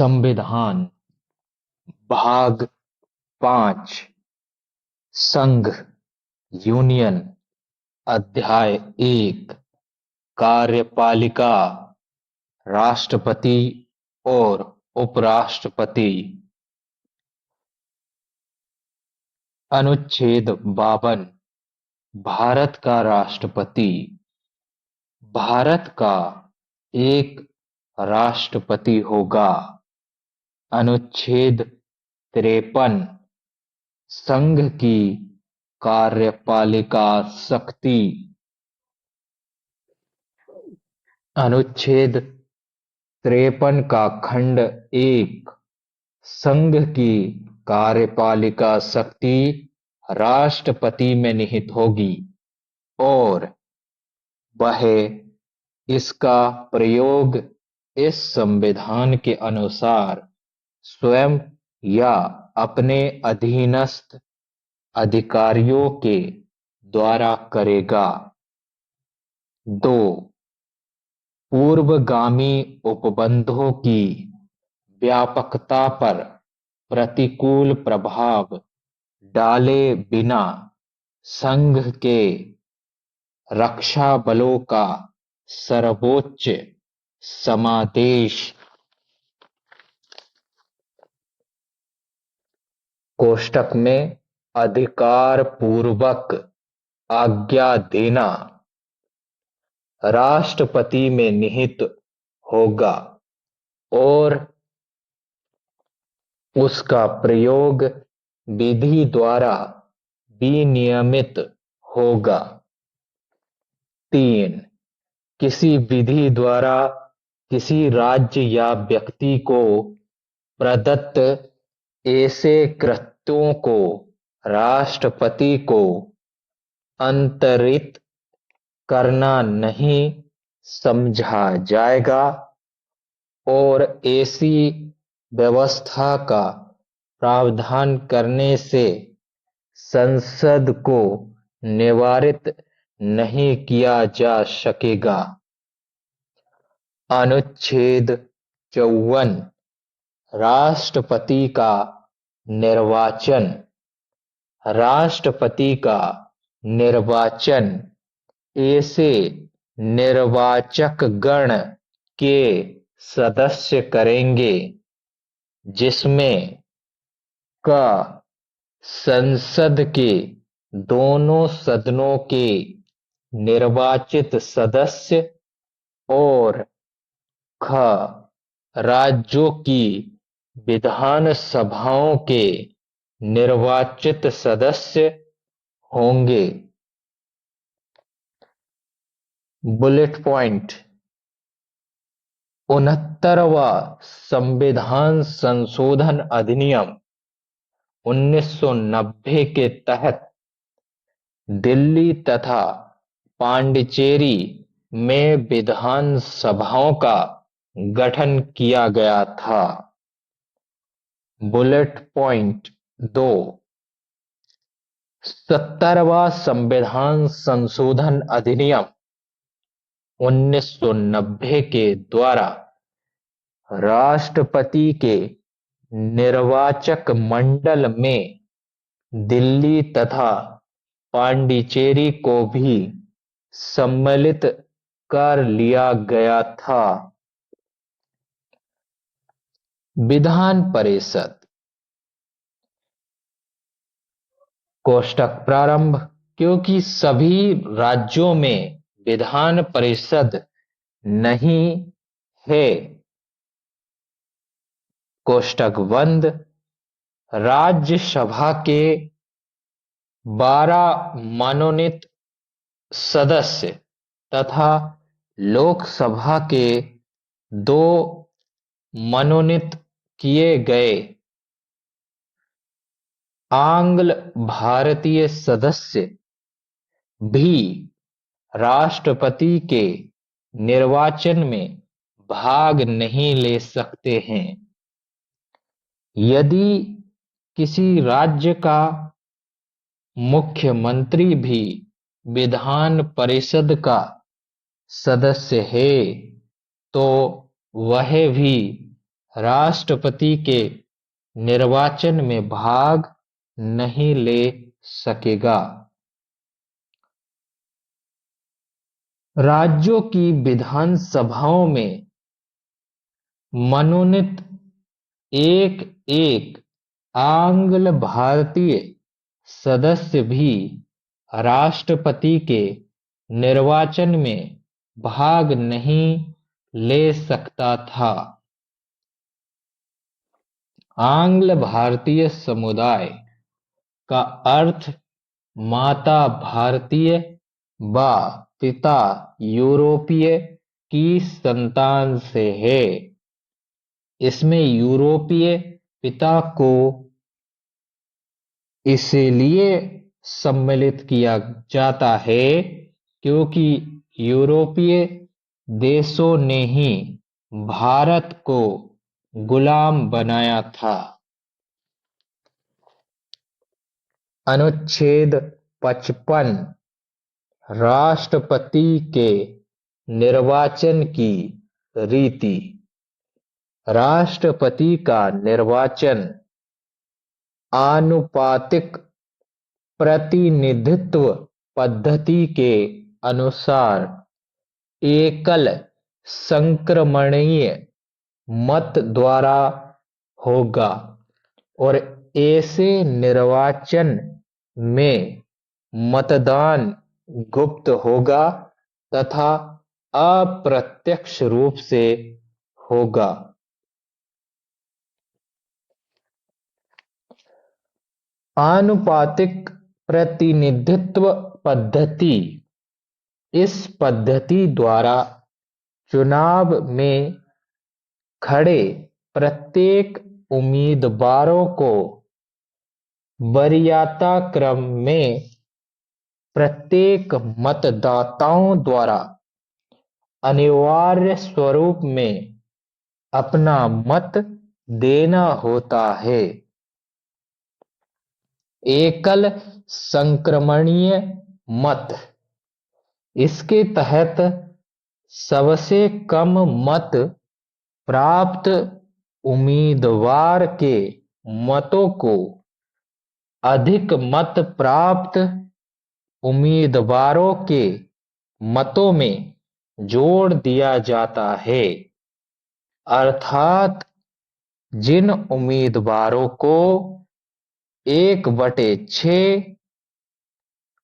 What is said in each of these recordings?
संविधान भाग 5 संघ यूनियन अध्याय 1 कार्यपालिका राष्ट्रपति और उपराष्ट्रपति। अनुच्छेद 52 भारत का राष्ट्रपति। भारत का एक राष्ट्रपति होगा। अनुच्छेद 53 संघ की कार्यपालिका शक्ति। अनुच्छेद 53 का खंड 1 संघ की कार्यपालिका शक्ति राष्ट्रपति में निहित होगी और वह इसका प्रयोग इस संविधान के अनुसार स्वयं या अपने अधीनस्थ अधिकारियों के द्वारा करेगा। 2 पूर्वगामी उपबंधों की व्यापकता पर प्रतिकूल प्रभाव डाले बिना संघ के रक्षा बलों का सर्वोच्च समादेश कोष्टक में अधिकार पूर्वक आज्ञा देना राष्ट्रपति में निहित होगा और उसका प्रयोग विधि द्वारा विनियमित होगा। 3 किसी विधि द्वारा किसी राज्य या व्यक्ति को प्रदत्त ऐसे कृत्यों को राष्ट्रपति को अंतरित करना नहीं समझा जाएगा और ऐसी व्यवस्था का प्रावधान करने से संसद को निवारित नहीं किया जा सकेगा। अनुच्छेद 54 राष्ट्रपति का निर्वाचन। राष्ट्रपति का निर्वाचन ऐसे निर्वाचक गण के सदस्य करेंगे जिसमें का संसद के दोनों सदनों के निर्वाचित सदस्य और ख राज्यों की विधान सभाओं के निर्वाचित सदस्य होंगे। बुलेट पॉइंट 69वां संविधान संशोधन अधिनियम 1990 के तहत दिल्ली तथा पांडिचेरी में विधान सभाओं का गठन किया गया था। बुलेट पॉइंट 2 70वां संविधान संशोधन अधिनियम 1990 के द्वारा राष्ट्रपति के निर्वाचक मंडल में दिल्ली तथा पांडिचेरी को भी सम्मिलित कर लिया गया था। विधान परिषद कोष्टक प्रारंभ। क्योंकि सभी राज्यों में विधान परिषद नहीं है कोष्टक बंद। राज्यसभा के 12 मनोनीत सदस्य तथा लोकसभा के 2 मनोनीत किए गए आंग्ल भारतीय सदस्य भी राष्ट्रपति के निर्वाचन में भाग नहीं ले सकते हैं। यदि किसी राज्य का मुख्यमंत्री भी विधान परिषद का सदस्य है तो वह भी राष्ट्रपति के निर्वाचन में भाग नहीं ले सकेगा। राज्यों की विधानसभाओं में मनोनीत एक-एक आंग्ल भारतीय सदस्य भी राष्ट्रपति के निर्वाचन में भाग नहीं ले सकता था। आंग्ल भारतीय समुदाय का अर्थ माता भारतीय व पिता यूरोपीय की संतान से है। इसमें यूरोपीय पिता को इसलिए सम्मिलित किया जाता है क्योंकि यूरोपीय देशों ने ही भारत को गुलाम बनाया था। अनुच्छेद 55 राष्ट्रपति के निर्वाचन की रीति। राष्ट्रपति का निर्वाचन आनुपातिक प्रतिनिधित्व पद्धति के अनुसार एकल संक्रमणीय मत द्वारा होगा और ऐसे निर्वाचन में मतदान गुप्त होगा तथा अप्रत्यक्ष रूप से होगा। आनुपातिक प्रतिनिधित्व पद्धति। इस पद्धति द्वारा चुनाव में खड़े प्रत्येक उम्मीदवारों को वरीयता क्रम में प्रत्येक मतदाताओं द्वारा अनिवार्य स्वरूप में अपना मत देना होता है। एकल संक्रमणीय मत। इसके तहत सबसे कम मत प्राप्त उम्मीदवार के मतों को अधिक मत प्राप्त उम्मीदवारों के मतों में जोड़ दिया जाता है। अर्थात जिन उम्मीदवारों को 1/6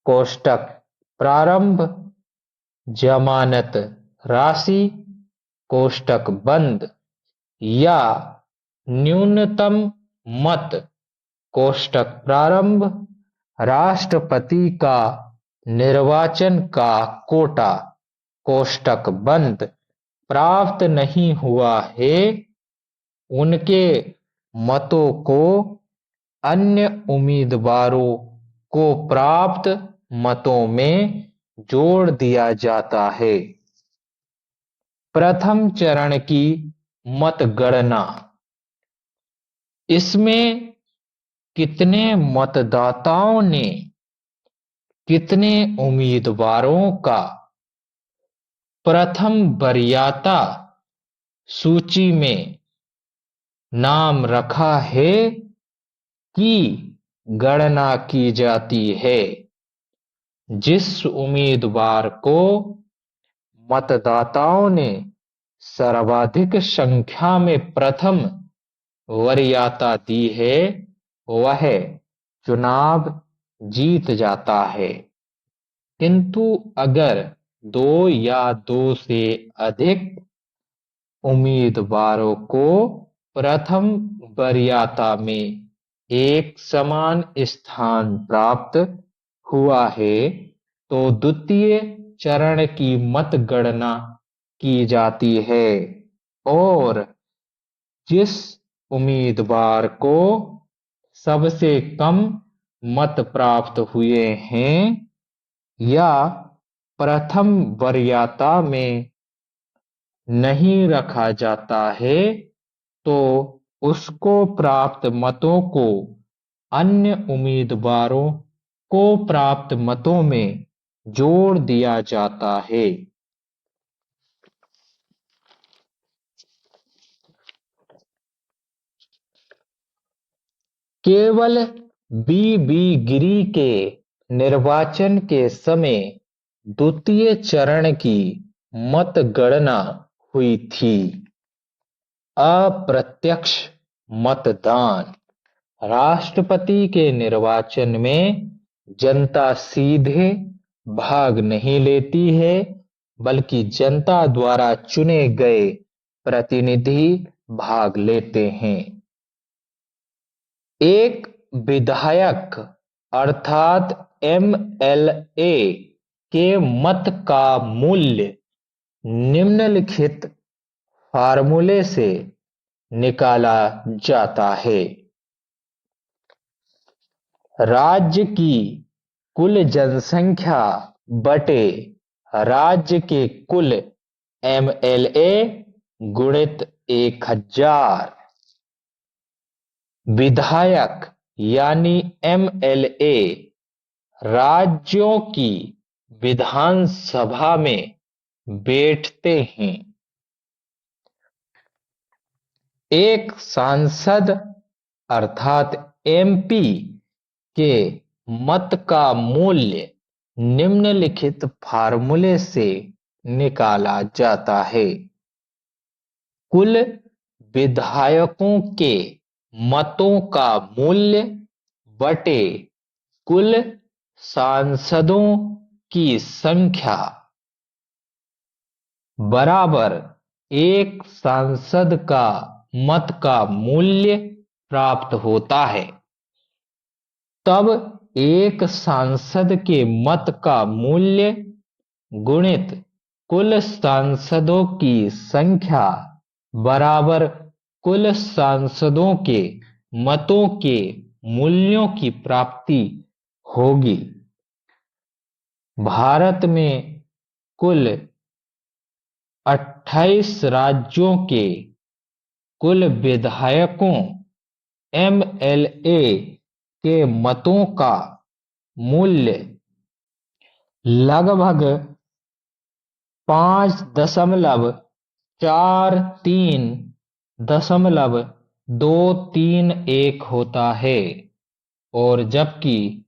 कोष्ठक प्रारंभ जमानत राशि कोष्ठक बंद या न्यूनतम मत कोष्ठक प्रारंभ राष्ट्रपति का निर्वाचन का कोटा कोष्ठक बंद प्राप्त नहीं हुआ है, उनके मतों को अन्य उम्मीदवारों को प्राप्त मतों में जोड़ दिया जाता है। प्रथम चरण की मतगणना। इसमें कितने मतदाताओं ने कितने उम्मीदवारों का प्रथम वरीयता सूची में नाम रखा है की गणना की जाती है। जिस उम्मीदवार को मतदाताओं ने सर्वाधिक संख्या में प्रथम वरीयता दी है वह चुनाव जीत जाता है। किंतु अगर 2 या 2 से अधिक उम्मीदवारों को प्रथम वरीयता में एक समान स्थान प्राप्त हुआ है तो द्वितीय चरण की मतगणना की जाती है और जिस उम्मीदवार को सबसे कम मत प्राप्त हुए हैं या प्रथम वरीयता में नहीं रखा जाता है तो उसको प्राप्त मतों को अन्य उम्मीदवारों को प्राप्त मतों में जोड़ दिया जाता है। केवल बीबी गिरी के निर्वाचन के समय द्वितीय चरण की मतगणना हुई थी। अप्रत्यक्ष मतदान। राष्ट्रपति के निर्वाचन में जनता सीधे भाग नहीं लेती है, बल्कि जनता द्वारा चुने गए प्रतिनिधि भाग लेते हैं। एक विधायक अर्थात एमएलए के मत का मूल्य निम्नलिखित फार्मूले से निकाला जाता है। राज्य की कुल जनसंख्या बटे राज्य के कुल एमएलए गुणित 1000। विधायक यानी एमएलए राज्यों की विधानसभा में बैठते हैं। एक सांसद अर्थात एमपी के मत का मूल्य निम्नलिखित फार्मूले से निकाला जाता है। कुल विधायकों के मतों का मूल्य बटे कुल सांसदों की संख्या बराबर एक सांसद का मत का मूल्य प्राप्त होता है। तब एक सांसद के मत का मूल्य गुणित कुल सांसदों की संख्या बराबर कुल सांसदों के मतों के मूल्यों की प्राप्ति होगी। भारत में कुल 28 राज्यों के कुल विधायकों एमएलए के मतों का मूल्य लगभग 5.43.231 होता है, और जबकि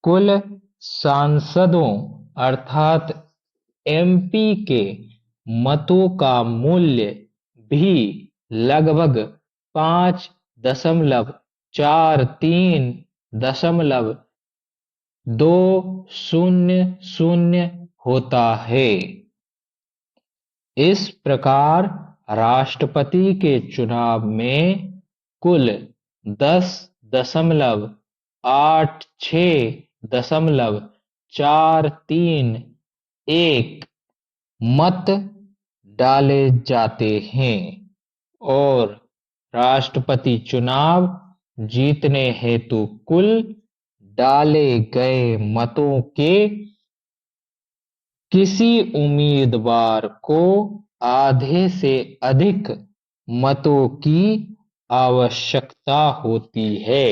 कुल सांसदों अर्थात एमपी के मतों का मूल्य भी लगभग 5.43.200 होता है। इस प्रकार राष्ट्रपति के चुनाव में कुल 10.86.431 मत डाले जाते हैं और राष्ट्रपति चुनाव जीतने हेतु कुल डाले गए मतों के किसी उम्मीदवार को आधे से अधिक मतों की आवश्यकता होती है।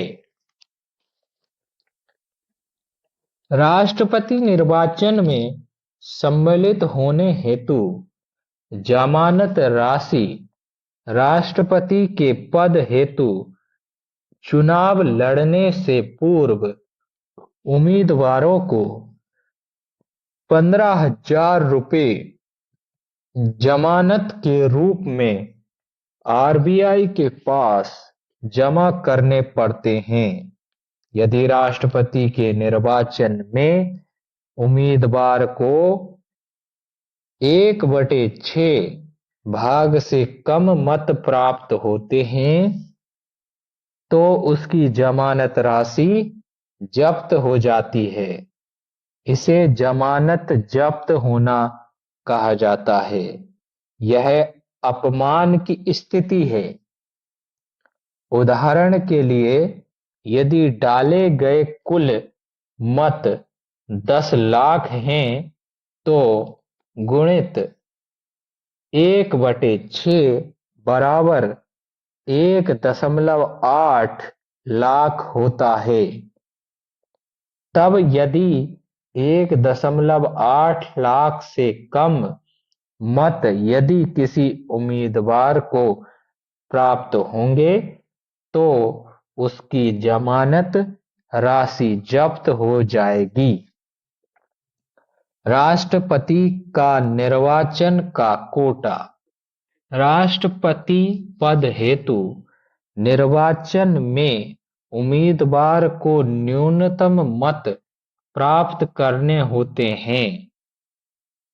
राष्ट्रपति निर्वाचन में सम्मिलित होने हेतु जमानत राशि राष्ट्रपति के पद हेतु चुनाव लड़ने से पूर्व उम्मीदवारों को 15,000 रुपये जमानत के रूप में आरबीआई के पास जमा करने पड़ते हैं। यदि राष्ट्रपति के निर्वाचन में उम्मीदवार को 1/6 भाग से कम मत प्राप्त होते हैं तो उसकी जमानत राशि जब्त हो जाती है। इसे जमानत जब्त होना कहा जाता है। यह अपमान की स्थिति है। उदाहरण के लिए, यदि डाले गए कुल मत 10 लाख हैं तो गुणित 1/6 बराबर 1.8 लाख होता है। तब यदि 1.8 लाख से कम मत यदि किसी उम्मीदवार को प्राप्त होंगे तो उसकी जमानत राशि जब्त हो जाएगी। राष्ट्रपति का निर्वाचन का कोटा। राष्ट्रपति पद हेतु निर्वाचन में उम्मीदवार को न्यूनतम मत प्राप्त करने होते हैं,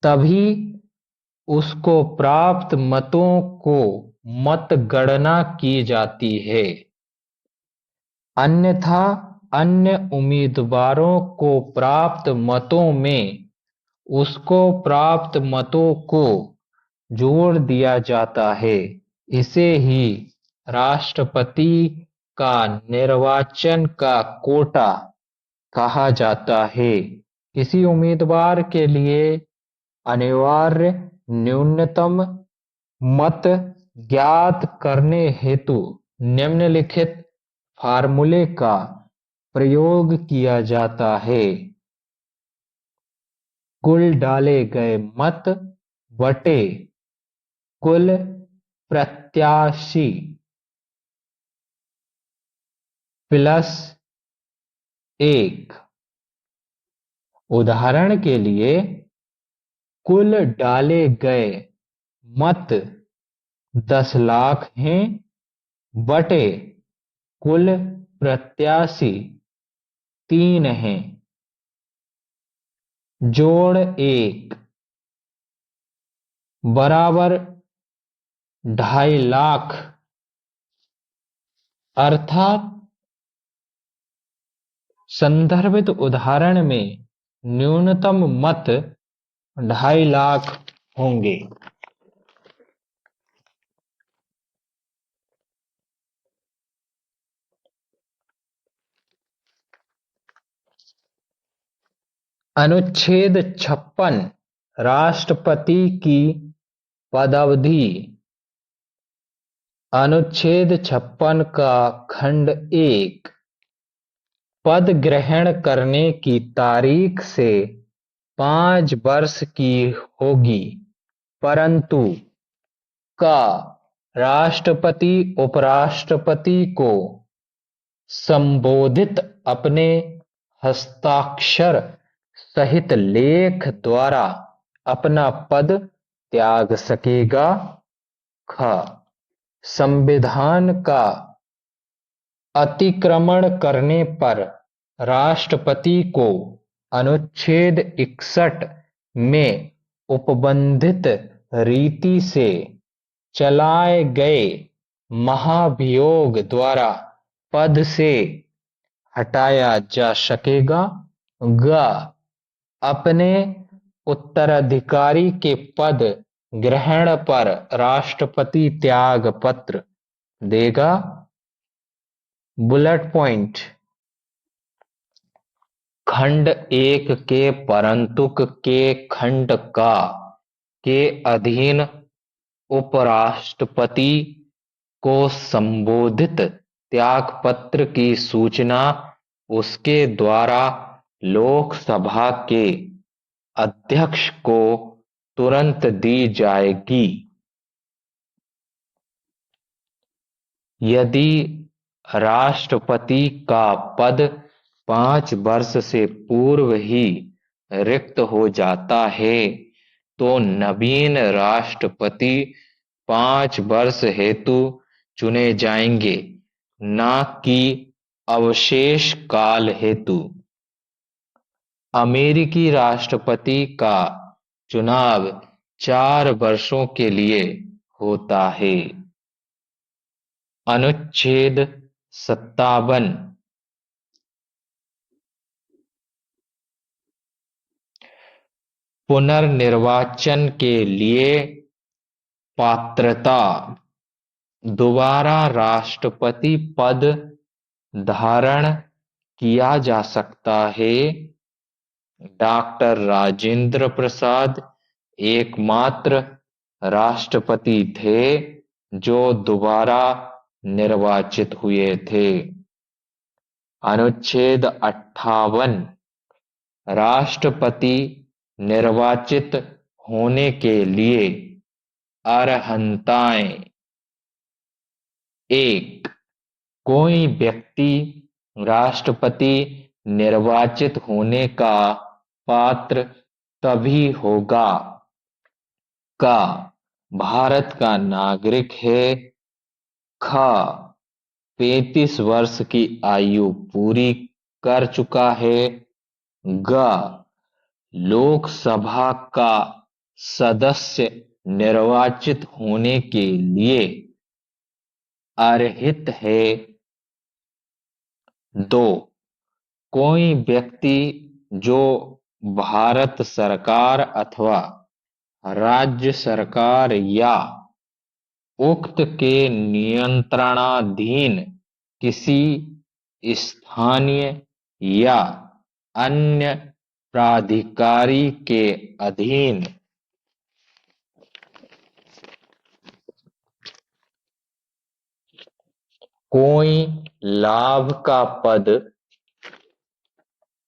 तभी उसको प्राप्त मतों को मतगणना की जाती है। अन्यथा अन्य उम्मीदवारों को प्राप्त मतों में उसको प्राप्त मतों को जोड़ दिया जाता है। इसे ही राष्ट्रपति का निर्वाचन का कोटा कहा जाता है। किसी उम्मीदवार के लिए अनिवार्य न्यूनतम मत ज्ञात करने हेतु निम्नलिखित फार्मूले का प्रयोग किया जाता है। कुल डाले गए मत बटे कुल प्रत्याशी प्लस 1। उदाहरण के लिए कुल डाले गए मत 10 लाख हैं बटे कुल प्रत्याशी 3 हैं। जोड़ 1 बराबर 2.5 लाख, अर्थात संदर्भित उदाहरण में न्यूनतम मत 2.5 लाख होंगे। अनुच्छेद 56 राष्ट्रपति की पदावधि। अनुच्छेद 56 का खंड 1 पद ग्रहण करने की तारीख से 5 वर्ष की होगी, परंतु का राष्ट्रपति उपराष्ट्रपति को संबोधित अपने हस्ताक्षर सहित लेख द्वारा अपना पद त्याग सकेगा। ख संविधान का अतिक्रमण करने पर राष्ट्रपति को अनुच्छेद 61 में उपबंधित रीति से चलाए गए महाभियोग द्वारा पद से हटाया जा सकेगा। ग अपने उत्तराधिकारी के पद ग्रहण पर राष्ट्रपति त्याग पत्र देगा। बुलेट पॉइंट खंड 1 के परंतुक के खंड का के अधीन उपराष्ट्रपति को संबोधित त्यागपत्र की सूचना उसके द्वारा लोकसभा के अध्यक्ष को तुरंत दी जाएगी। यदि राष्ट्रपति का पद 5 वर्ष से पूर्व ही रिक्त हो जाता है तो नवीन राष्ट्रपति 5 वर्ष हेतु चुने जाएंगे, न कि अवशेष काल हेतु। अमेरिकी राष्ट्रपति का चुनाव 4 वर्षों के लिए होता है। अनुच्छेद 57 पुनर्निर्वाचन के लिए पात्रता। दोबारा राष्ट्रपति पद धारण किया जा सकता है। डॉक्टर राजेंद्र प्रसाद एकमात्र राष्ट्रपति थे जो दोबारा निर्वाचित हुए थे। अनुच्छेद 58 राष्ट्रपति निर्वाचित होने के लिए अर्हताएं। 1 कोई व्यक्ति राष्ट्रपति निर्वाचित होने का पात्र तभी होगा का भारत का नागरिक है, ख 35 वर्ष की आयु पूरी कर चुका है, ग लोकसभा का सदस्य निर्वाचित होने के लिए अर्हित है। 2 कोई व्यक्ति जो भारत सरकार अथवा राज्य सरकार या उक्त के नियंत्रणाधीन किसी स्थानीय या अन्य प्राधिकारी के अधीन कोई लाभ का पद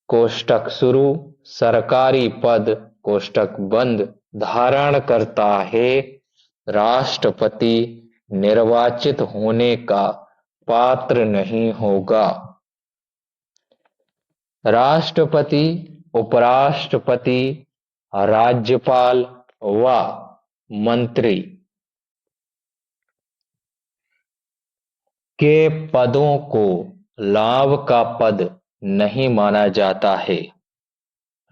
कोष्ठक शुरू सरकारी पद कोष्ठक बंद धारण करता है, राष्ट्रपति निर्वाचित होने का पात्र नहीं होगा। राष्ट्रपति, उपराष्ट्रपति, राज्यपाल व मंत्री के पदों को लाभ का पद नहीं माना जाता है।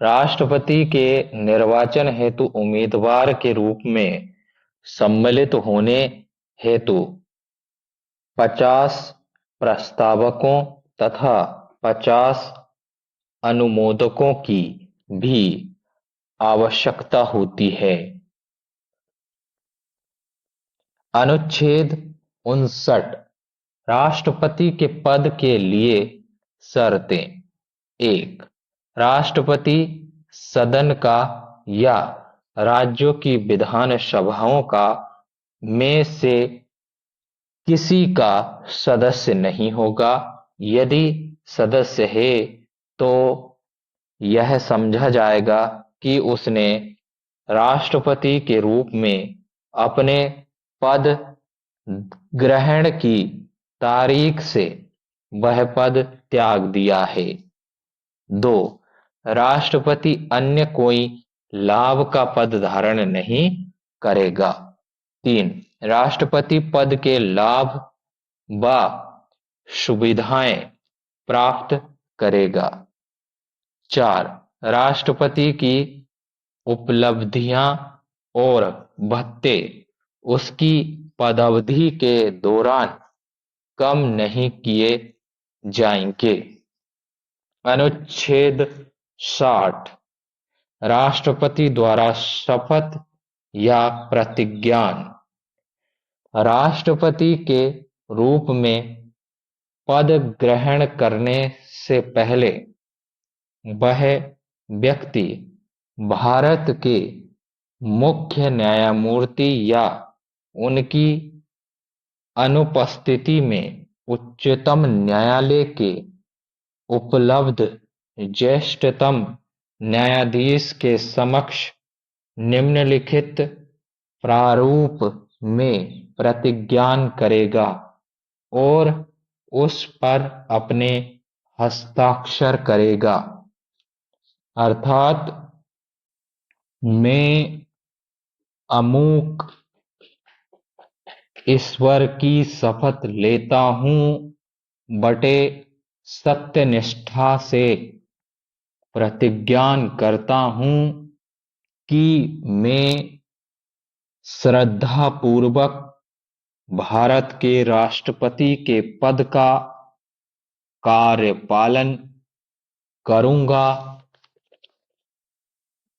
राष्ट्रपति के निर्वाचन हेतु उम्मीदवार के रूप में सम्मिलित होने हेतु 50 प्रस्तावकों तथा 50 अनुमोदकों की भी आवश्यकता होती है। अनुच्छेद 59 राष्ट्रपति के पद के लिए शर्तें। 1 राष्ट्रपति सदन का या राज्यों की विधान सभाओं का में से किसी का सदस्य नहीं होगा। यदि सदस्य है तो यह समझा जाएगा कि उसने राष्ट्रपति के रूप में अपने पद ग्रहण की तारीख से वह पद त्याग दिया है। 2 राष्ट्रपति अन्य कोई लाभ का पद धारण नहीं करेगा। 3 राष्ट्रपति पद के लाभ व सुविधाएं प्राप्त करेगा। 4 राष्ट्रपति की उपलब्धियां और भत्ते उसकी पदावधि के दौरान कम नहीं किए जाएंगे। अनुच्छेद 60 राष्ट्रपति द्वारा शपथ या प्रतिज्ञान। राष्ट्रपति के रूप में पद ग्रहण करने से पहले वह व्यक्ति भारत के मुख्य न्यायमूर्ति या उनकी अनुपस्थिति में उच्चतम न्यायालय के उपलब्ध ज्येष्ठतम न्यायाधीश के समक्ष निम्नलिखित प्रारूप में प्रतिज्ञान करेगा और उस पर अपने हस्ताक्षर करेगा, अर्थात मैं अमुक ईश्वर की शपथ लेता हूं बटे सत्यनिष्ठा से प्रतिज्ञान करता हूं कि मैं श्रद्धापूर्वक भारत के राष्ट्रपति के पद का कार्यपालन करूंगा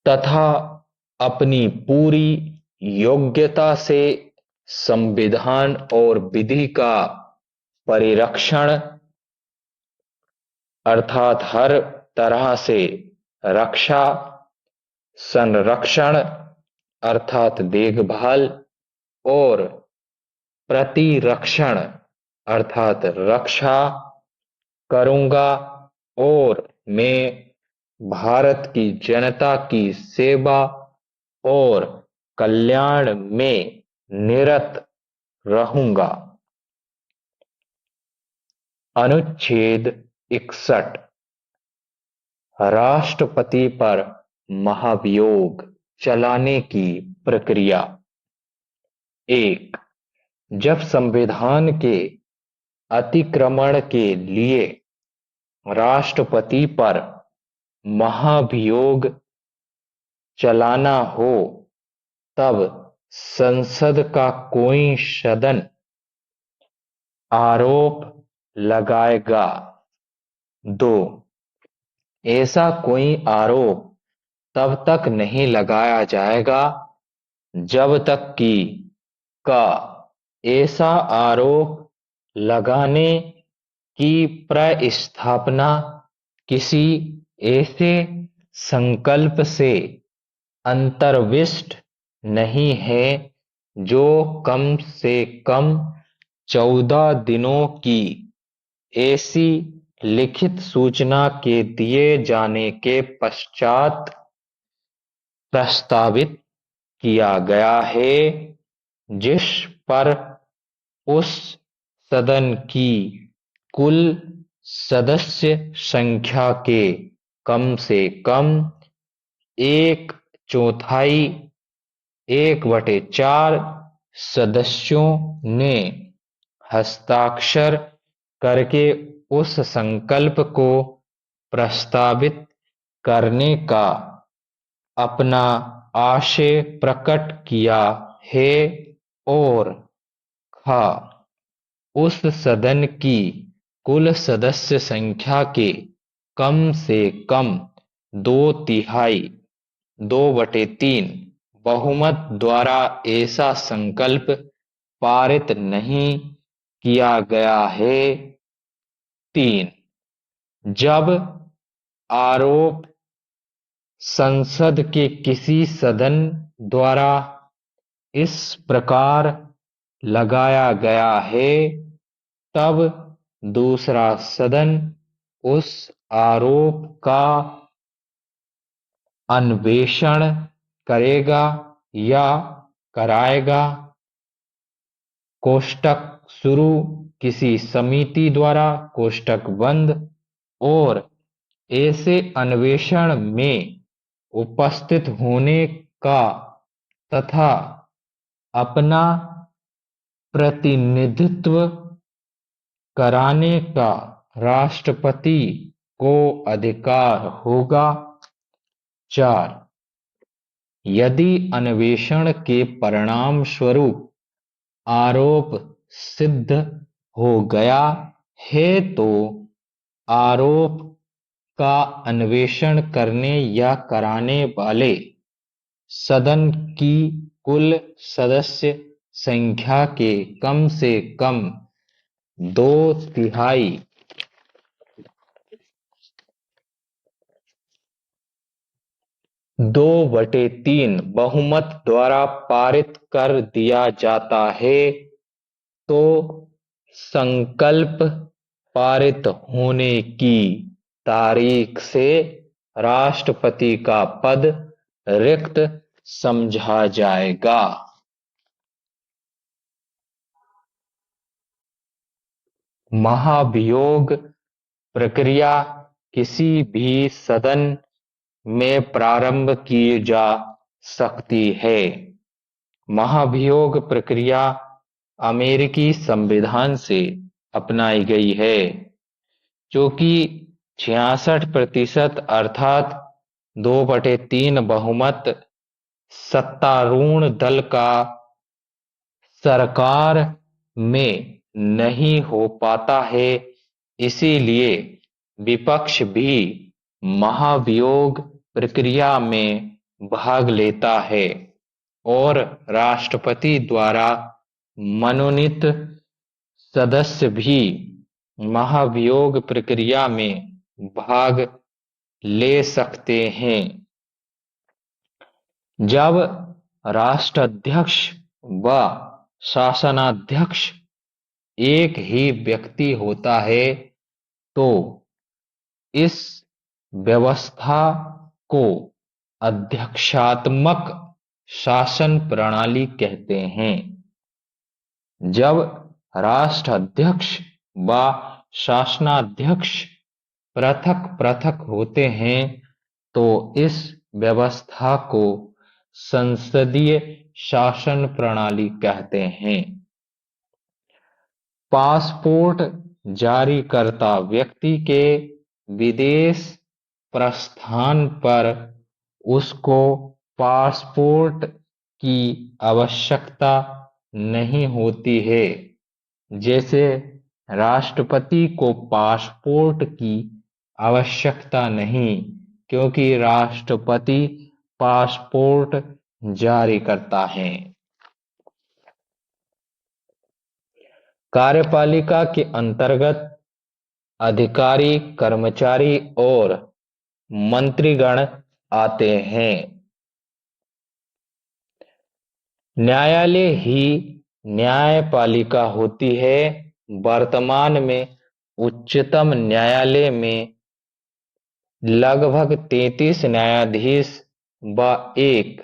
तथा अपनी पूरी योग्यता से संविधान और विधि का परिरक्षण अर्थात हर तरह से रक्षा, संरक्षण अर्थात देखभाल और प्रतिरक्षण अर्थात रक्षा करूंगा और मैं भारत की जनता की सेवा और कल्याण में निरत रहूंगा। अनुच्छेद 61 राष्ट्रपति पर महाभियोग चलाने की प्रक्रिया। 1. जब संविधान के अतिक्रमण के लिए राष्ट्रपति पर महाभियोग चलाना हो तब संसद का कोई सदन आरोप लगाएगा। 2. ऐसा कोई आरोप तब तक नहीं लगाया जाएगा जब तक कि का ऐसा आरोप लगाने की प्रस्थापना किसी ऐसे संकल्प से अंतर्विष्ट नहीं है जो कम से कम 14 दिनों की ऐसी लिखित सूचना के दिए जाने के पश्चात प्रस्तावित किया गया है, जिस पर उस सदन की कुल सदस्य संख्या के कम से कम 1/4 1/4 सदस्यों ने हस्ताक्षर करके उस संकल्प को प्रस्तावित करने का अपना आशय प्रकट किया है और खा उस सदन की कुल सदस्य संख्या के कम से कम 2/3 2/3 बहुमत द्वारा ऐसा संकल्प पारित नहीं किया गया है। 3. जब आरोप संसद के किसी सदन द्वारा इस प्रकार लगाया गया है तब दूसरा सदन उस आरोप का अन्वेषण करेगा या कराएगा। कोष्टक शुरू किसी समिति द्वारा कोष्टक बंद और ऐसे अन्वेषण में उपस्थित होने का तथा अपना प्रतिनिधित्व कराने का राष्ट्रपति को अधिकार होगा। 4. यदि अन्वेषण के परिणाम स्वरूप आरोप सिद्ध हो गया है तो आरोप का अन्वेषण करने या कराने वाले सदन की कुल सदस्य संख्या के कम से कम 2/3 2/3 बहुमत द्वारा पारित कर दिया जाता है तो संकल्प पारित होने की तारीख से राष्ट्रपति का पद रिक्त समझा जाएगा। महाभियोग प्रक्रिया किसी भी सदन में प्रारंभ की जा सकती है। महाभियोग प्रक्रिया अमेरिकी संविधान से अपनाई गई है, जो कि 66% अर्थात 2/3 बहुमत सत्तारूढ़ दल का सरकार में नहीं हो पाता है। इसीलिए विपक्ष भी महाभियोग प्रक्रिया में भाग लेता है और राष्ट्रपति द्वारा मनोनीत सदस्य भी महाभियोग प्रक्रिया में भाग ले सकते हैं। जब राष्ट्राध्यक्ष व शासनाध्यक्ष एक ही व्यक्ति होता है तो इस व्यवस्था को अध्यक्षात्मक शासन प्रणाली कहते हैं। जब राष्ट्राध्यक्ष व शासनाध्यक्ष पृथक पृथक होते हैं तो इस व्यवस्था को संसदीय शासन प्रणाली कहते हैं। पासपोर्ट जारीकर्ता व्यक्ति के विदेश प्रस्थान पर उसको पासपोर्ट की आवश्यकता नहीं होती है। जैसे राष्ट्रपति को पासपोर्ट की आवश्यकता नहीं, क्योंकि राष्ट्रपति पासपोर्ट जारी करता है। कार्यपालिका के अंतर्गत अधिकारी, कर्मचारी और मंत्रीगण आते हैं। न्यायालय ही न्यायपालिका होती है। वर्तमान में उच्चतम न्यायालय में लगभग 33 न्यायाधीश व एक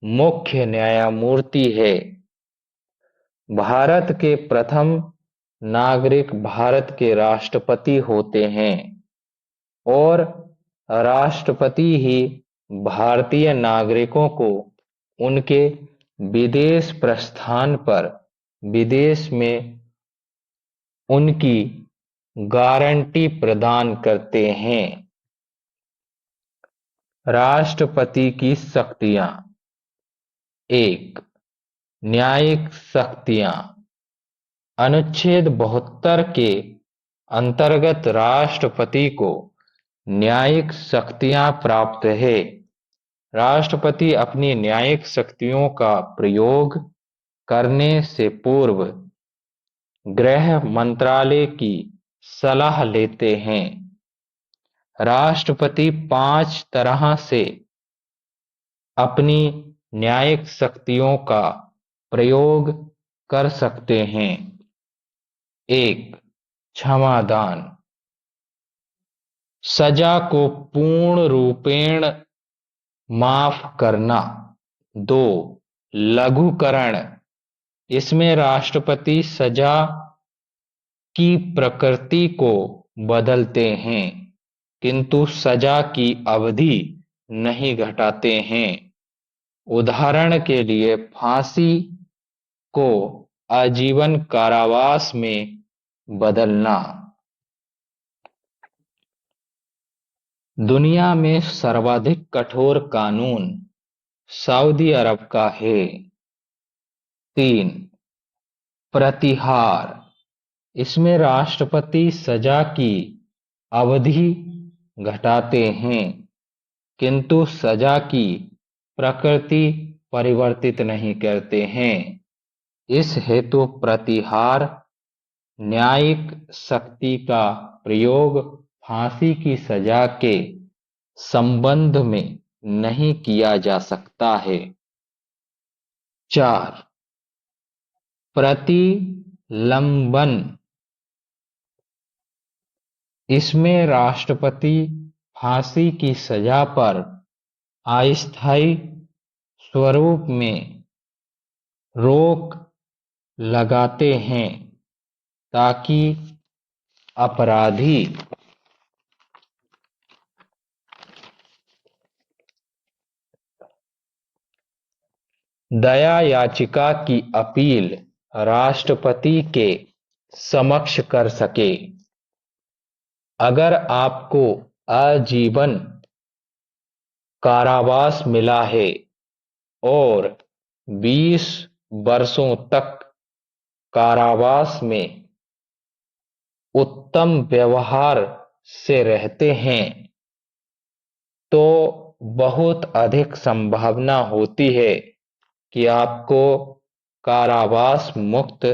मुख्य न्यायमूर्ति है। भारत के प्रथम नागरिक भारत के राष्ट्रपति होते हैं और राष्ट्रपति ही भारतीय नागरिकों को उनके विदेश प्रस्थान पर विदेश में उनकी गारंटी प्रदान करते हैं। राष्ट्रपति की शक्तियां। 1. न्यायिक शक्तियां। अनुच्छेद 72 के अंतर्गत राष्ट्रपति को न्यायिक शक्तियां प्राप्त है। राष्ट्रपति अपनी न्यायिक शक्तियों का प्रयोग करने से पूर्व गृह मंत्रालय की सलाह लेते हैं। राष्ट्रपति 5 तरह से अपनी न्यायिक शक्तियों का प्रयोग कर सकते हैं। 1. क्षमादान। सजा को पूर्ण रूपेण माफ करना। 2. लघुकरण। इसमें राष्ट्रपति सजा की प्रकृति को बदलते हैं किंतु सजा की अवधि नहीं घटाते हैं। उदाहरण के लिए फांसी को आजीवन कारावास में बदलना। दुनिया में सर्वाधिक कठोर कानून सऊदी अरब का है। 3. प्रतिहार। इसमें राष्ट्रपति सजा की अवधि घटाते हैं किंतु सजा की प्रकृति परिवर्तित नहीं करते हैं। इस हेतु प्रतिहार न्यायिक शक्ति का प्रयोग फांसी की सजा के संबंध में नहीं किया जा सकता है। 4. प्रतिलंबन। इसमें राष्ट्रपति फांसी की सजा पर अस्थायी स्वरूप में रोक लगाते हैं ताकि अपराधी दया याचिका की अपील राष्ट्रपति के समक्ष कर सके। अगर आपको आजीवन कारावास मिला है और 20 वर्षों तक कारावास में उत्तम व्यवहार से रहते हैं तो बहुत अधिक संभावना होती है कि आपको कारावास मुक्त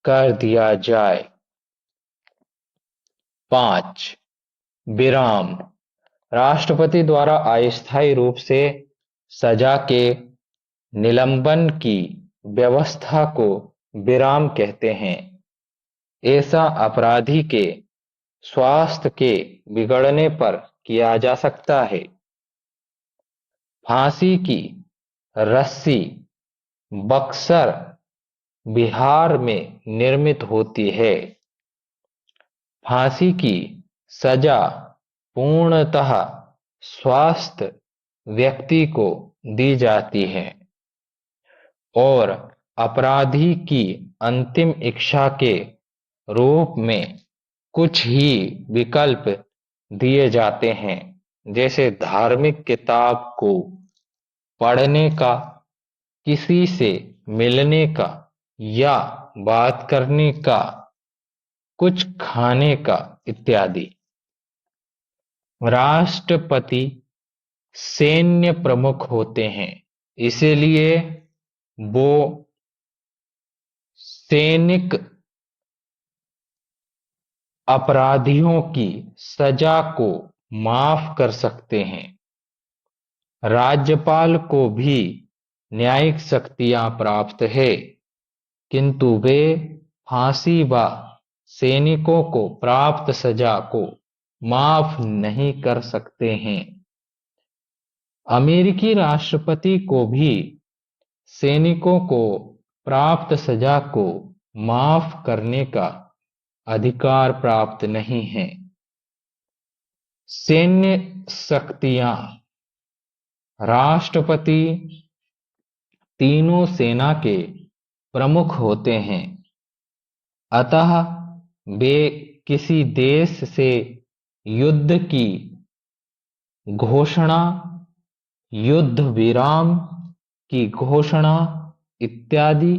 कर दिया जाए। 5. विराम। राष्ट्रपति द्वारा अस्थायी रूप से सजा के निलंबन की व्यवस्था को विराम कहते हैं। ऐसा अपराधी के स्वास्थ्य के बिगड़ने पर किया जा सकता है। फांसी की रस्सी बक्सर बिहार में निर्मित होती है। फांसी की सजा पूर्णतः स्वस्थ व्यक्ति को दी जाती है और अपराधी की अंतिम इच्छा के रूप में कुछ ही विकल्प दिए जाते हैं, जैसे धार्मिक किताब को पढ़ने का, किसी से मिलने का या बात करने का, कुछ खाने का इत्यादि। राष्ट्रपति सैन्य प्रमुख होते हैं, इसीलिए वो सैनिक अपराधियों की सजा को माफ कर सकते हैं। राज्यपाल को भी न्यायिक शक्तियां प्राप्त है, किंतु वे फांसी व सैनिकों को प्राप्त सजा को माफ नहीं कर सकते हैं। अमेरिकी राष्ट्रपति को भी सैनिकों को प्राप्त सजा को माफ करने का अधिकार प्राप्त नहीं है। सैन्य शक्तियां राष्ट्रपति तीनों सेना के प्रमुख होते हैं, अतः वे किसी देश से युद्ध की घोषणा, युद्ध विराम की घोषणा इत्यादि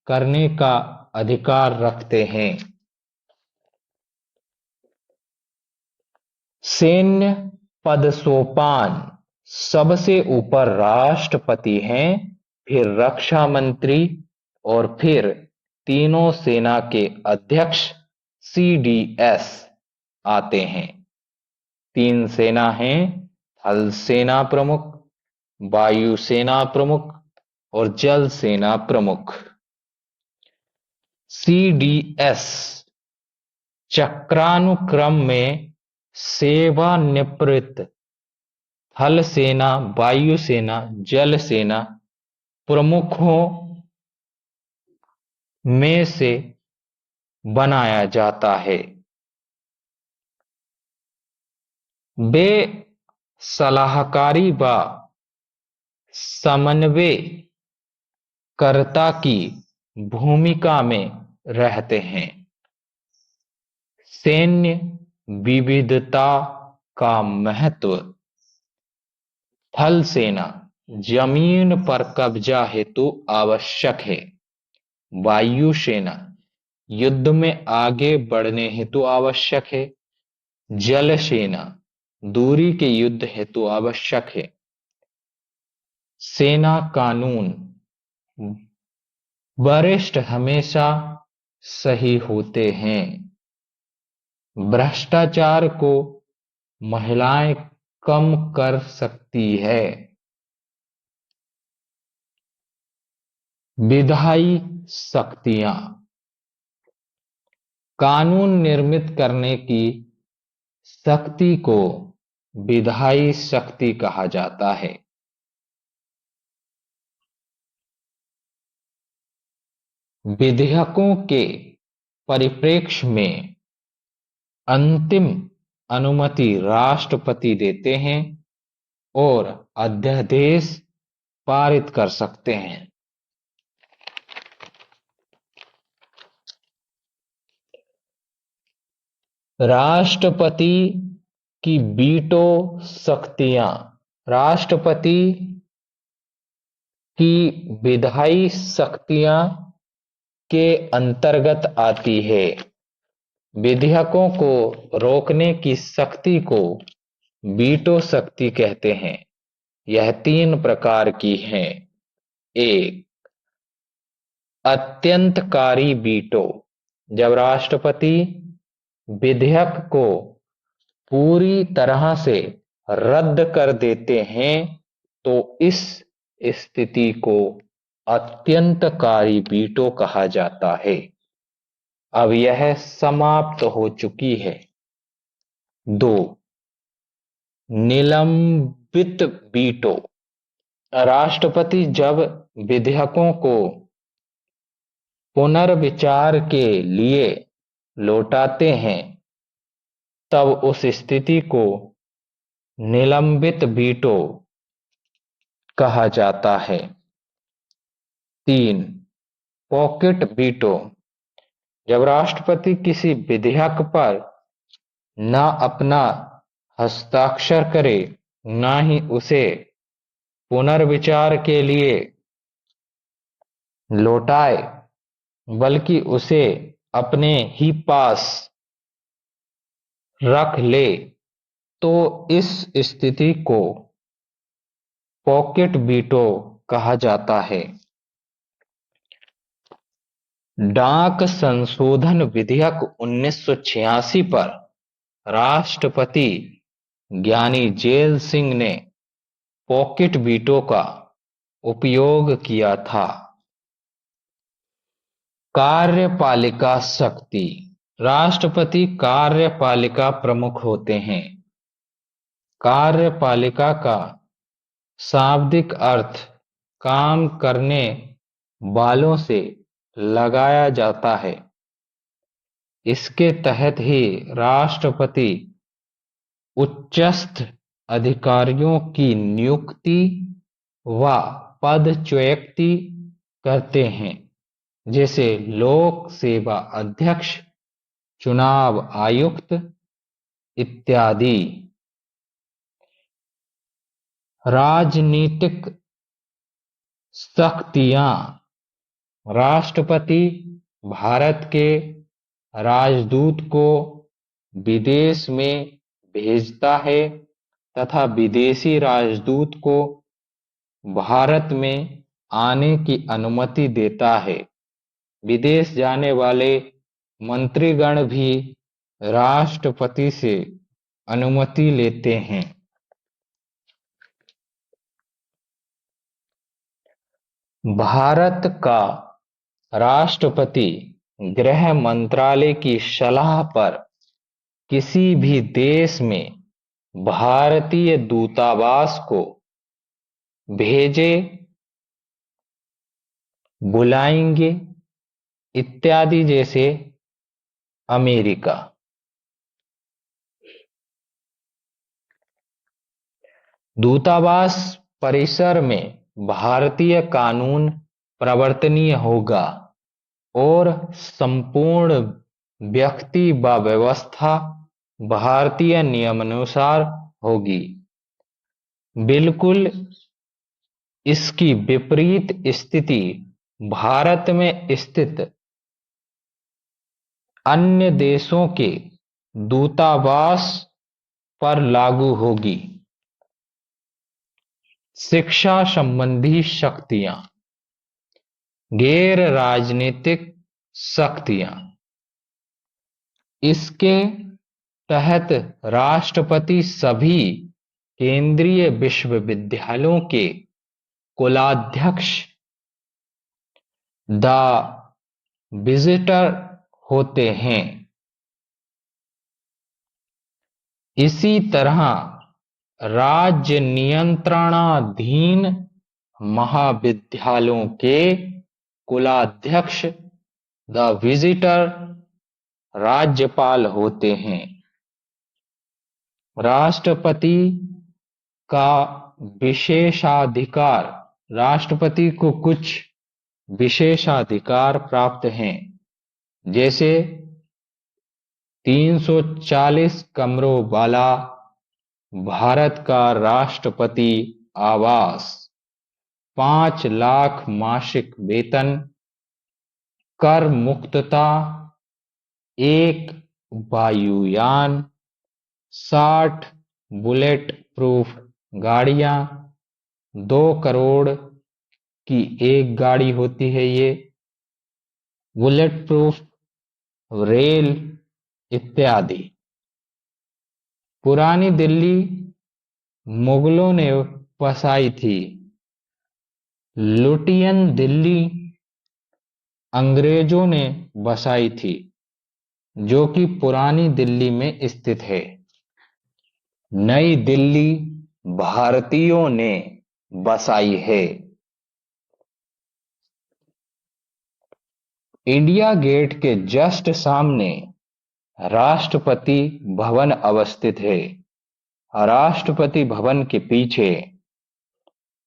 करने का अधिकार रखते हैं। सैन्य पदसोपान सबसे ऊपर राष्ट्रपति हैं, फिर रक्षा मंत्री और फिर तीनों सेना के अध्यक्ष CDS आते हैं। तीन सेना हैं, थल सेना प्रमुख, वायु सेना प्रमुख और जल सेना प्रमुख। CDS चक्रानुक्रम में सेवानिवृत्त थल सेना, वायु सेना, जल सेना प्रमुखों में से बनाया जाता है। वे सलाहकारी व समन्वयकर्ता की भूमिका में रहते हैं। सैन्य विविधता का महत्व। थल सेना जमीन पर कब्जा हेतु आवश्यक है। वायु सेना युद्ध में आगे बढ़ने हेतु आवश्यक है। जल सेना दूरी के युद्ध हेतु आवश्यक है। सेना कानून वरिष्ठ हमेशा सही होते हैं। भ्रष्टाचार को महिलाएं कम कर सकती है। विधायी शक्तियां कानून निर्मित करने की शक्ति को विधायी शक्ति कहा जाता है। विधेयकों के परिप्रेक्ष्य में अंतिम अनुमति राष्ट्रपति देते हैं और अध्यादेश पारित कर सकते हैं। राष्ट्रपति की वीटो शक्तियां राष्ट्रपति की विधायी शक्तियां के अंतर्गत आती है। विधेयकों को रोकने की शक्ति को वीटो शक्ति कहते हैं। यह तीन प्रकार की है। एक, अत्यंतकारी वीटो। जब राष्ट्रपति विधेयक को पूरी तरह से रद्द कर देते हैं तो इस स्थिति को अत्यंतकारी वीटो कहा जाता है। अब यह समाप्त हो चुकी है। 2, निलंबित वीटो। राष्ट्रपति जब विधेयकों को पुनर्विचार के लिए लौटाते हैं तब उस स्थिति को निलंबित वीटो कहा जाता है। 3. Pocket veto. जब राष्ट्रपति किसी विधेयक पर न अपना हस्ताक्षर करे, न ही उसे पुनर्विचार के लिए लौटाए, बल्कि उसे अपने ही पास रख ले, तो इस स्थिति को पॉकेट वीटो कहा जाता है। डाक संशोधन विधेयक 1986 पर राष्ट्रपति ज्ञानी जेल सिंह ने पॉकेट वीटो का उपयोग किया था। कार्यपालिका शक्ति। राष्ट्रपति कार्यपालिका प्रमुख होते हैं। कार्यपालिका का शाब्दिक अर्थ काम करने वालों से लगाया जाता है। इसके तहत ही राष्ट्रपति उच्चस्थ अधिकारियों की नियुक्ति व पदच्युति करते हैं, जैसे लोक सेवा अध्यक्ष, चुनाव आयुक्त इत्यादि। राजनीतिक शक्तियां। राष्ट्रपति भारत के राजदूत को विदेश में भेजता है तथा विदेशी राजदूत को भारत में आने की अनुमति देता है। विदेश जाने वाले मंत्रीगण भी राष्ट्रपति से अनुमति लेते हैं। भारत का राष्ट्रपति गृह मंत्रालय की सलाह पर किसी भी देश में भारतीय दूतावास को भेजे, बुलाएंगे इत्यादि, जैसे अमेरिका। दूतावास परिसर में भारतीय कानून प्रवर्तनीय होगा और संपूर्ण व्यक्ति व व्यवस्था भारतीय नियमानुसार होगी। बिल्कुल इसकी विपरीत स्थिति भारत में स्थित अन्य देशों के दूतावास पर लागू होगी। शिक्षा संबंधी शक्तियां। गैर राजनीतिक शक्तियां। इसके तहत राष्ट्रपति सभी केंद्रीय विश्वविद्यालयों के कुलाध्यक्ष द विजिटर होते हैं। इसी तरह राज्य नियंत्रणाधीन महाविद्यालयों के कुलाध्यक्ष द विजिटर राज्यपाल होते हैं। राष्ट्रपति का विशेषाधिकार। राष्ट्रपति को कुछ विशेषाधिकार प्राप्त हैं, जैसे 340 कमरों वाला भारत का राष्ट्रपति आवास, 5 लाख मासिक वेतन, कर मुक्तता, 1 वायुयान, 60 बुलेट प्रूफ गाड़ियां, 2 करोड़ की एक गाड़ी होती है ये, बुलेट प्रूफ रेल इत्यादि। पुरानी दिल्ली मुगलों ने बसाई थी। लुटियन दिल्ली अंग्रेजों ने बसाई थी, जो कि पुरानी दिल्ली में स्थित है। नई दिल्ली भारतीयों ने बसाई है। इंडिया गेट के जस्ट सामने राष्ट्रपति भवन अवस्थित है। राष्ट्रपति भवन के पीछे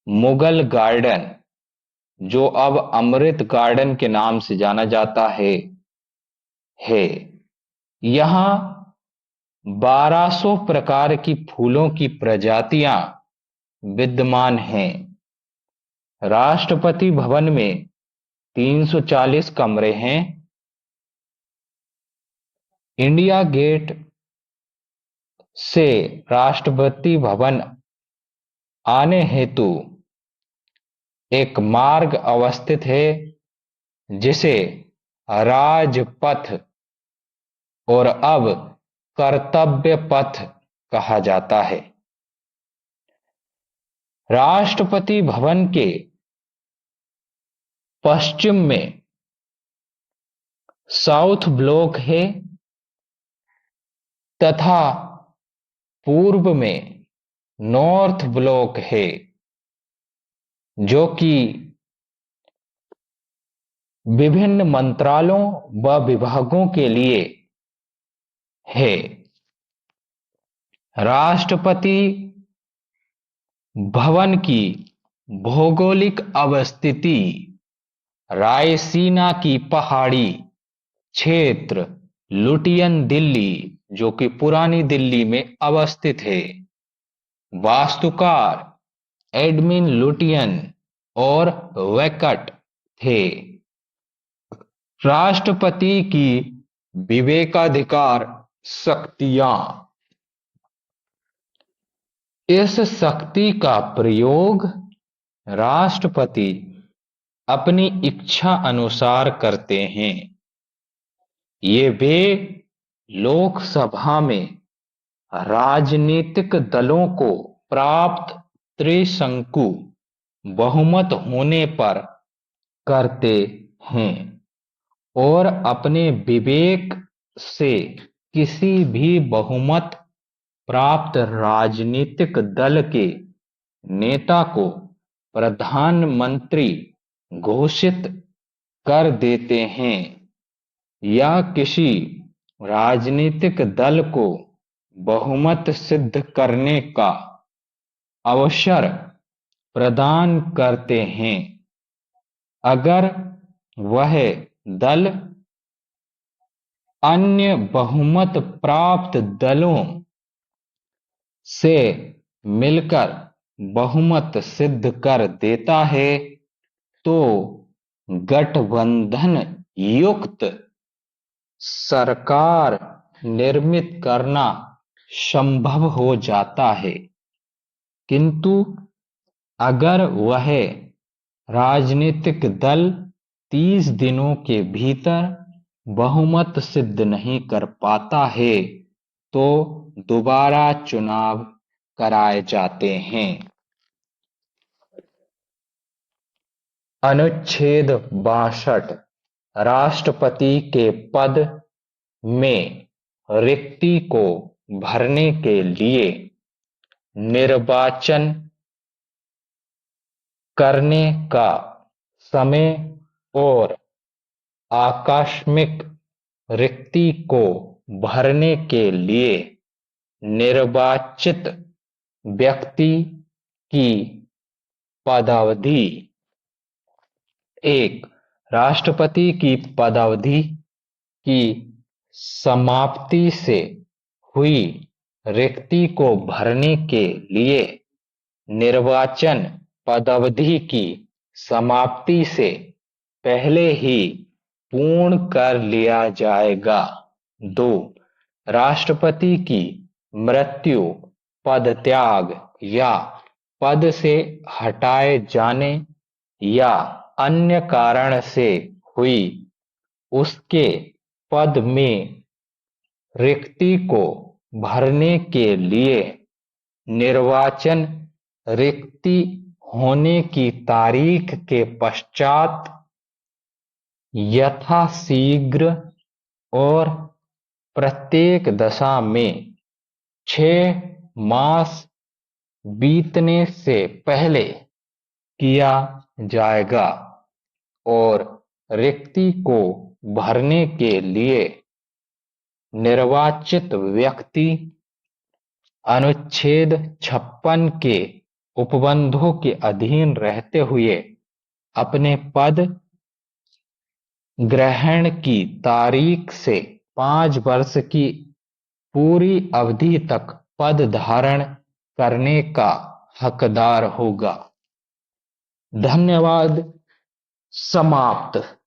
मुगल गार्डन, जो अब अमृत गार्डन के नाम से जाना जाता है। यहां 1200 प्रकार की फूलों की प्रजातियां विद्यमान हैं। राष्ट्रपति भवन में 340 कमरे हैं। इंडिया गेट से राष्ट्रपति भवन आने हेतु एक मार्ग अवस्थित है, जिसे राजपथ और अब कर्तव्य पथ कहा जाता है। राष्ट्रपति भवन के पश्चिम में साउथ ब्लॉक है तथा पूर्व में नॉर्थ ब्लॉक है, जो कि विभिन्न मंत्रालयों व विभागों के लिए है। राष्ट्रपति भवन की भौगोलिक अवस्थिति रायसीना की पहाड़ी क्षेत्र लुटियन दिल्ली, जो कि पुरानी दिल्ली में अवस्थित है, वास्तुकार एडमिन लुटियन और वैकट थे। राष्ट्रपति की विवेकाधिकार शक्तियां, इस शक्ति का प्रयोग राष्ट्रपति अपनी इच्छा अनुसार करते हैं। ये वे लोकसभा में राजनीतिक दलों को प्राप्त त्रिशंकु बहुमत होने पर करते हैं और अपने विवेक से किसी भी बहुमत प्राप्त राजनीतिक दल के नेता को प्रधानमंत्री घोषित कर देते हैं या किसी राजनीतिक दल को बहुमत सिद्ध करने का अवसर प्रदान करते हैं, अगर वह दल अन्य बहुमत प्राप्त दलों से मिलकर बहुमत सिद्ध कर देता है, तो गठबंधन युक्त सरकार निर्मित करना संभव हो जाता है। किंतु अगर वह राजनीतिक दल 30 दिनों के भीतर बहुमत सिद्ध नहीं कर पाता है, तो दोबारा चुनाव कराए जाते हैं। अनुच्छेद 62 राष्ट्रपति के पद में रिक्ति को भरने के लिए निर्वाचन करने का समय और आकस्मिक रिक्ति को भरने के लिए निर्वाचित व्यक्ति की पदावधि। एक, राष्ट्रपति की पदावधि की समाप्ति से हुई रिक्ति को भरने के लिए निर्वाचन पदावधि की समाप्ति से पहले ही पूर्ण कर लिया जाएगा। 2, राष्ट्रपति की मृत्यु, पदत्याग या पद से हटाए जाने या अन्य कारण से हुई उसके पद में रिक्ति को भरने के लिए निर्वाचन रिक्ति होने की तारीख के पश्चात यथाशीघ्र और प्रत्येक दशा में 6 मास बीतने से पहले किया जाएगा और रिक्ति को भरने के लिए निर्वाचित व्यक्ति अनुच्छेद 56 के उपबंधों के अधीन रहते हुए अपने पद ग्रहण की तारीख से 5 वर्ष की पूरी अवधि तक पद धारण करने का हकदार होगा। धन्यवाद। समाप्त।